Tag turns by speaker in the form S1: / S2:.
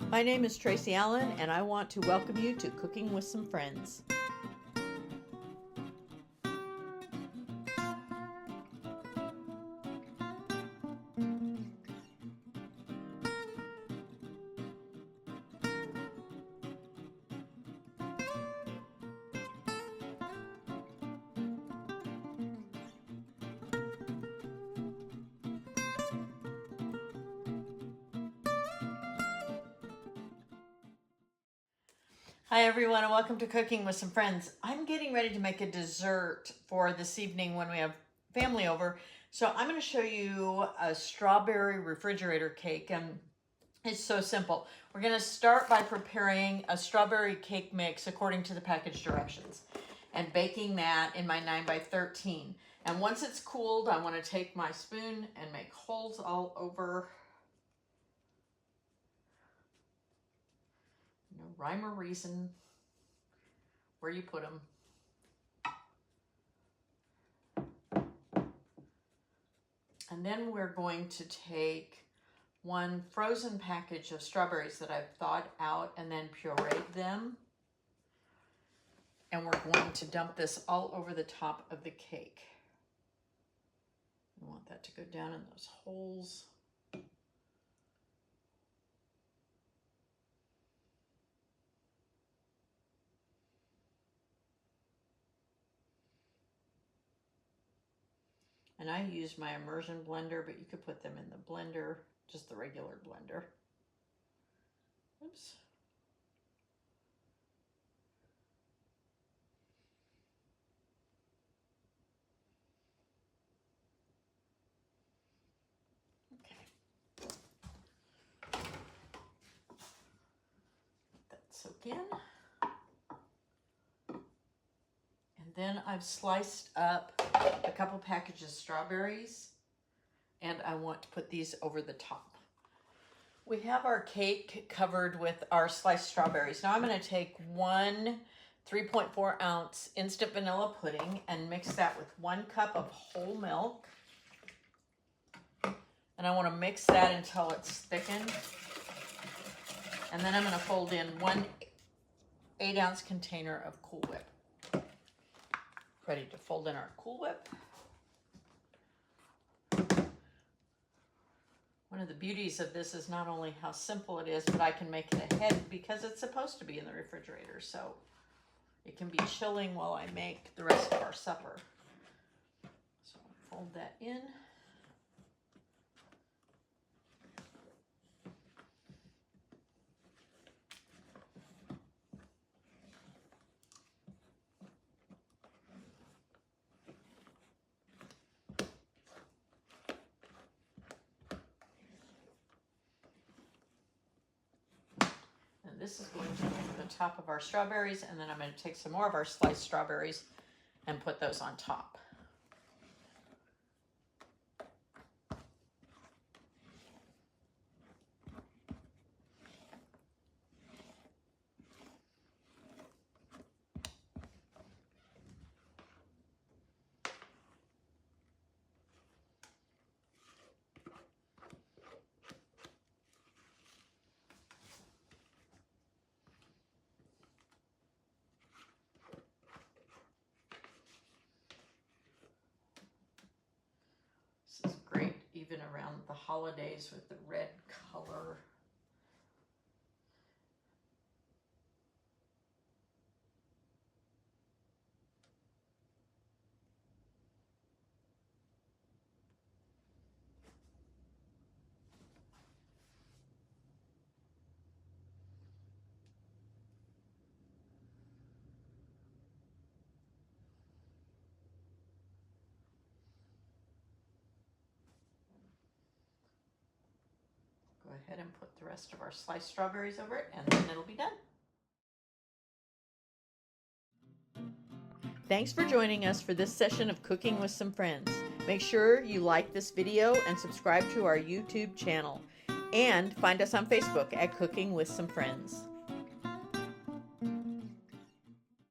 S1: My name is Tracy Allen, and I want to welcome you to Cooking with Some Friends. Hi everyone, and welcome to Cooking with Some Friends. I'm getting ready to make a dessert for this evening when we have family over. So I'm going to show you a strawberry refrigerator cake, and it's so simple. We're going to start by preparing a strawberry cake mix according to the package directions and baking that in my 9x13. And once it's cooled, I want to take my spoon and make holes all over. No rhyme or reason where you put them. And then we're going to take one frozen package of strawberries that I've thawed out and then pureed them. And we're going to dump this all over the top of the cake. We want that to go down in those holes. And I use my immersion blender, but you could put them in the blender, just the regular blender. Oops. Okay. Let that soak in. Then I've sliced up a couple packages of strawberries, and I want to put these over the top. We have our cake covered with our sliced strawberries. Now I'm going to take one 3.4 ounce instant vanilla pudding and mix that with 1 cup of whole milk. And I want to mix that until it's thickened. And then I'm going to fold in one 8-ounce container of Cool Whip. Ready to fold in our Cool Whip. One of the beauties of this is not only how simple it is, but I can make it ahead because it's supposed to be in the refrigerator, so it can be chilling while I make the rest of our supper. So I'll fold that in. This is going to be the top of our strawberries, and then I'm going to take some more of our sliced strawberries and put those on top. This is great even around the holidays with the red color. Go ahead and put the rest of our sliced strawberries over it, and then it'll be done. Thanks for joining us for this session of Cooking with Some Friends. Make sure you like this video and subscribe to our YouTube channel. And find us on Facebook at Cooking with Some Friends.